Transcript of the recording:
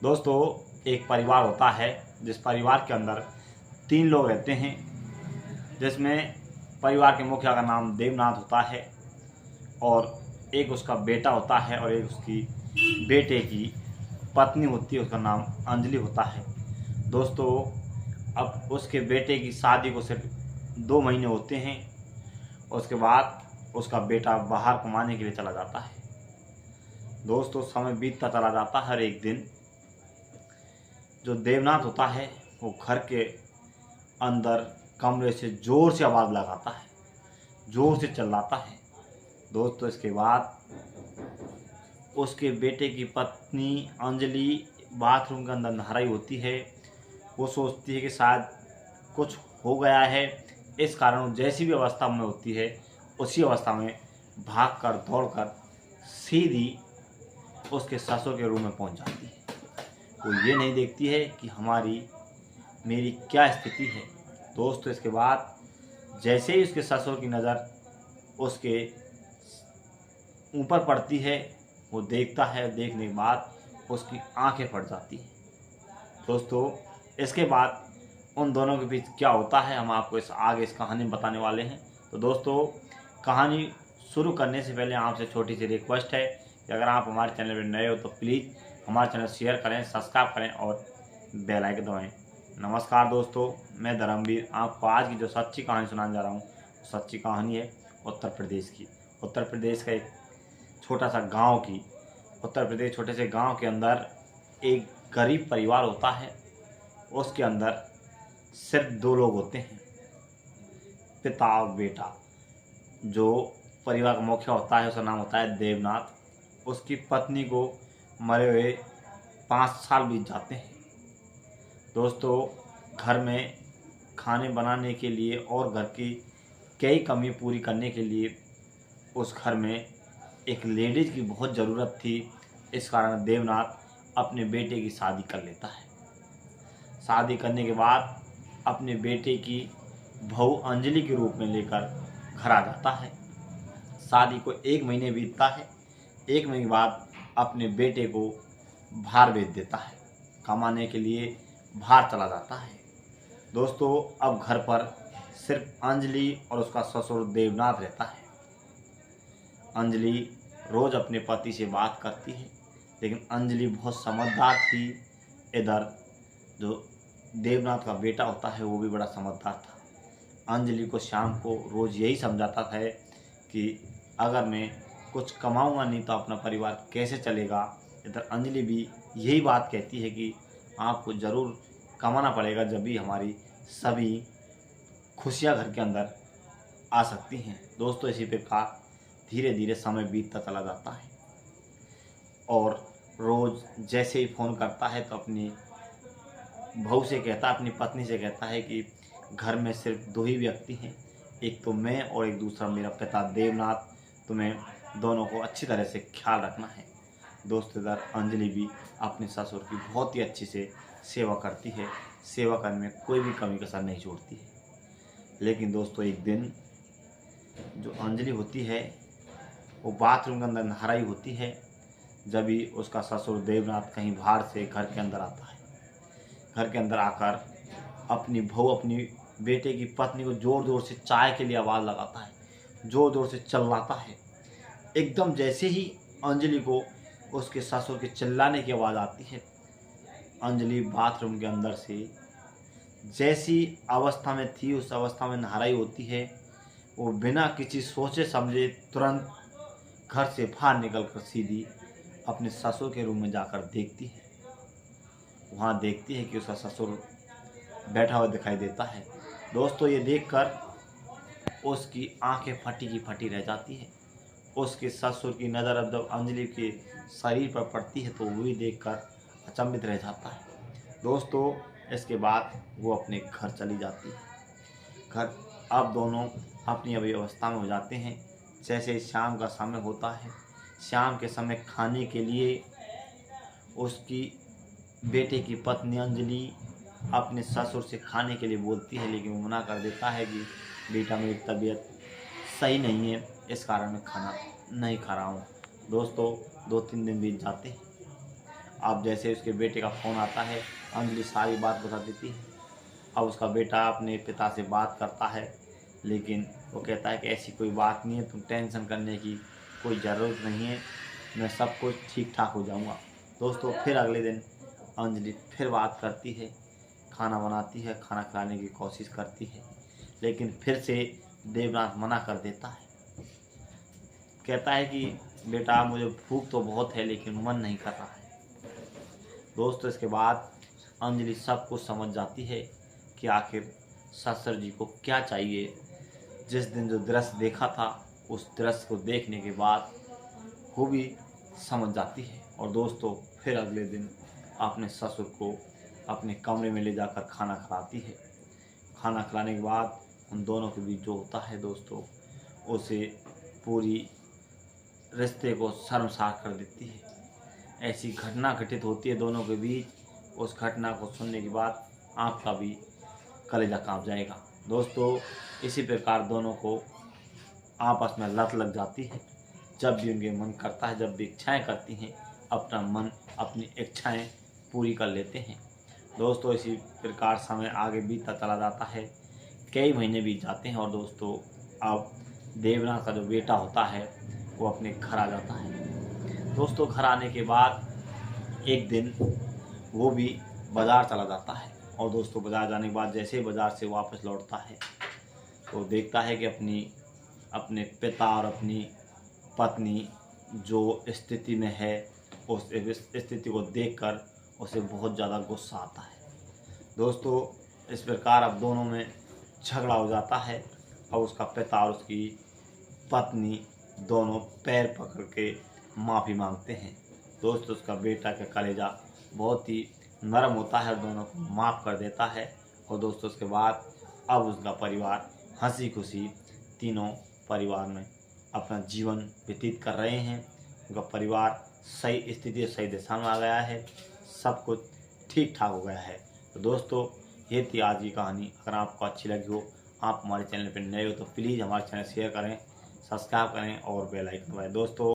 दोस्तों, एक परिवार होता है जिस परिवार के अंदर 3 लोग रहते हैं, जिसमें परिवार के मुखिया का नाम देवनाथ होता है और एक उसका बेटा होता है और एक उसकी बेटे की पत्नी होती है, उसका नाम अंजलि होता है। दोस्तों, अब उसके बेटे की शादी को सिर्फ 2 महीने होते हैं। उसके बाद उसका बेटा बाहर कमाने के लिए चला जाता है। दोस्तों, समय बीतता चला जाता है। हर एक दिन जो देवनाथ होता है वो घर के अंदर कमरे से ज़ोर से आवाज़ लगाता है, ज़ोर से चिल्लाता है। दोस्तों, इसके बाद उसके बेटे की पत्नी अंजलि बाथरूम के अंदर नहा रही होती है। वो सोचती है कि शायद कुछ हो गया है, इस कारण वो जैसी भी अवस्था में होती है उसी अवस्था में भागकर दौड़कर सीधी उसके ससुर के रूम में पहुंच जाती है। वो ये नहीं देखती है कि मेरी क्या स्थिति है। दोस्तों, इसके बाद जैसे ही उसके ससुर की नज़र उसके ऊपर पड़ती है, वो देखता है। देखने के बाद उसकी आंखें फट जाती हैं। दोस्तों, इसके बाद उन दोनों के बीच क्या होता है हम आपको इस कहानी में बताने वाले हैं। तो दोस्तों, कहानी शुरू करने से पहले आपसे छोटी सी रिक्वेस्ट है कि अगर आप हमारे चैनल पर नए हो तो प्लीज़ हमारे चैनल शेयर करें, सब्सक्राइब करें और बेल आइकन दबाएं। नमस्कार दोस्तों, मैं धर्मवीर आपको आज की जो सच्ची कहानी सुनाने जा रहा हूँ, सच्ची कहानी है उत्तर प्रदेश की। उत्तर प्रदेश का एक छोटा सा गांव की। उत्तर प्रदेश छोटे से गांव के अंदर एक गरीब परिवार होता है। उसके अंदर सिर्फ 2 लोग होते हैं, पिता और बेटा। जो परिवार का मुखिया होता है उसका नाम होता है देवनाथ। उसकी पत्नी को मरे हुए 5 साल बीत जाते हैं। दोस्तों, घर में खाने बनाने के लिए और घर की कई कमी पूरी करने के लिए उस घर में एक लेडीज़ की बहुत ज़रूरत थी। इस कारण देवनाथ अपने बेटे की शादी कर लेता है। शादी करने के बाद अपने बेटे की बहू अंजलि के रूप में लेकर घर आ जाता है। शादी को 1 महीने बीतता है। 1 महीने के बाद अपने बेटे को बाहर भेज देता है, कमाने के लिए बाहर चला जाता है। दोस्तों, अब घर पर सिर्फ अंजलि और उसका ससुर देवनाथ रहता है। अंजलि रोज़ अपने पति से बात करती है, लेकिन अंजलि बहुत समझदार थी। इधर जो देवनाथ का बेटा होता है वो भी बड़ा समझदार था। अंजलि को शाम को रोज़ यही समझाता था कि अगर मैं कुछ कमाऊंगा नहीं तो अपना परिवार कैसे चलेगा। इधर अंजलि भी यही बात कहती है कि आपको ज़रूर कमाना पड़ेगा, जब भी हमारी सभी खुशियाँ घर के अंदर आ सकती हैं। दोस्तों, इसी प्रकार धीरे धीरे समय बीतता चला जाता है और रोज़ जैसे ही फ़ोन करता है तो अपनी बहू से कहता है, अपनी पत्नी से कहता है कि घर में सिर्फ 2 ही व्यक्ति हैं, एक तो मैं और एक दूसरा मेरा पिता देवनाथ। तुम्हें दोनों को अच्छी तरह से ख्याल रखना है। दोस्तों, इधर अंजलि भी अपने ससुर की बहुत ही अच्छी से सेवा करती है। सेवा करने में कोई भी कमी कसर नहीं छोड़ती है। लेकिन दोस्तों, एक दिन जो अंजलि होती है वो बाथरूम के अंदर नहा रही होती है, जब भी उसका ससुर देवनाथ कहीं बाहर से घर के अंदर आता है। घर के अंदर आकर अपनी बहू, अपनी बेटे की पत्नी को ज़ोर ज़ोर से चाय के लिए आवाज़ लगाता है, ज़ोर ज़ोर से चिल्लाता है। एकदम जैसे ही अंजलि को उसके ससुर के चिल्लाने की आवाज़ आती है, अंजलि बाथरूम के अंदर से जैसी अवस्था में थी उस अवस्था में नहा रही होती है। वो बिना किसी सोचे समझे तुरंत घर से बाहर निकलकर सीधी अपने ससुर के रूम में जाकर देखती है। वहाँ देखती है कि उसका ससुर बैठा हुआ दिखाई देता है। दोस्तों, ये देखकर उसकी आंखें फटी की फटी रह जाती है। उसके ससुर की नज़र अब जब अंजलि के शरीर पर पड़ती है तो वो भी देखकर अचंभित रह जाता है। दोस्तों, इसके बाद वो अपने घर चली जाती है। घर अब दोनों अपनी अवस्था में हो जाते हैं। जैसे ही शाम का समय होता है, शाम के समय खाने के लिए उसकी बेटे की पत्नी अंजलि अपने ससुर से खाने के लिए बोलती है, लेकिन वो मना कर देता है कि बेटा, मेरी तबीयत सही नहीं है, इस कारण मैं खाना नहीं खा रहा हूँ। दोस्तों, 2-3 दिन बीत जाते हैं। अब जैसे उसके बेटे का फ़ोन आता है, अंजलि सारी बात बता देती है। अब उसका बेटा अपने पिता से बात करता है, लेकिन वो कहता है कि ऐसी कोई बात नहीं है, तुम टेंशन करने की कोई ज़रूरत नहीं है, मैं सब कुछ ठीक ठाक हो जाऊंगा। दोस्तों फिर अगले दिन अंजलि फिर बात करती है, खाना बनाती है, खाना खिलाने की कोशिश करती है, लेकिन फिर से देवनाथ मना कर देता है। कहता है कि बेटा मुझे भूख तो बहुत है लेकिन मन नहीं कर रहा है। दोस्तों इसके बाद अंजलि सब कुछ समझ जाती है कि आखिर ससुर जी को क्या चाहिए। जिस दिन जो दृश्य देखा था उस दृश्य को देखने के बाद वो भी समझ जाती है और दोस्तों फिर अगले दिन अपने ससुर को अपने कमरे में ले जाकर खाना खिलाती है। खाना खिलाने के बाद उन दोनों के बीच जो होता है दोस्तों, उसे पूरी रिश्ते को शर्मसार कर देती है। ऐसी घटना घटित होती है दोनों के बीच। उस घटना को सुनने के बाद आपका भी कलेजा कांप जाएगा। दोस्तों इसी प्रकार दोनों को आपस में लत लग जाती है। जब भी उनके मन करता है, जब भी इच्छाएं करती हैं, अपना मन अपनी इच्छाएं पूरी कर लेते हैं। दोस्तों इसी प्रकार समय आगे बीतता चला जाता है, कई महीने बीत जाते हैं और दोस्तों अब देवनाथ का जो बेटा होता है वो अपने घर आ जाता है। दोस्तों घर आने के बाद एक दिन वो भी बाज़ार चला जाता है और दोस्तों बाज़ार जाने के बाद जैसे ही बाज़ार से वापस लौटता है तो देखता है कि अपने पिता और अपनी पत्नी जो स्थिति में है, उस स्थिति को देखकर उसे बहुत ज़्यादा गुस्सा आता है। दोस्तों इस प्रकार अब दोनों में झगड़ा हो जाता है और उसका पिता और उसकी पत्नी दोनों पैर पकड़ के माफ़ी मांगते हैं। दोस्तों उसका बेटा का कलेजा बहुत ही नरम होता है और दोनों को माफ़ कर देता है और दोस्तों उसके बाद अब उसका परिवार हंसी खुशी तीनों परिवार में अपना जीवन व्यतीत कर रहे हैं। उनका परिवार सही स्थिति, सही दिशा में आ गया है, सब कुछ ठीक ठाक हो गया है। तो दोस्तों ये थी आज की कहानी। अगर आपको अच्छी लगी हो, आप हमारे चैनल पर नए हो तो प्लीज़ हमारे चैनल शेयर करें, सब्सक्राइब करें और बेल आइकन दबाएं। दोस्तों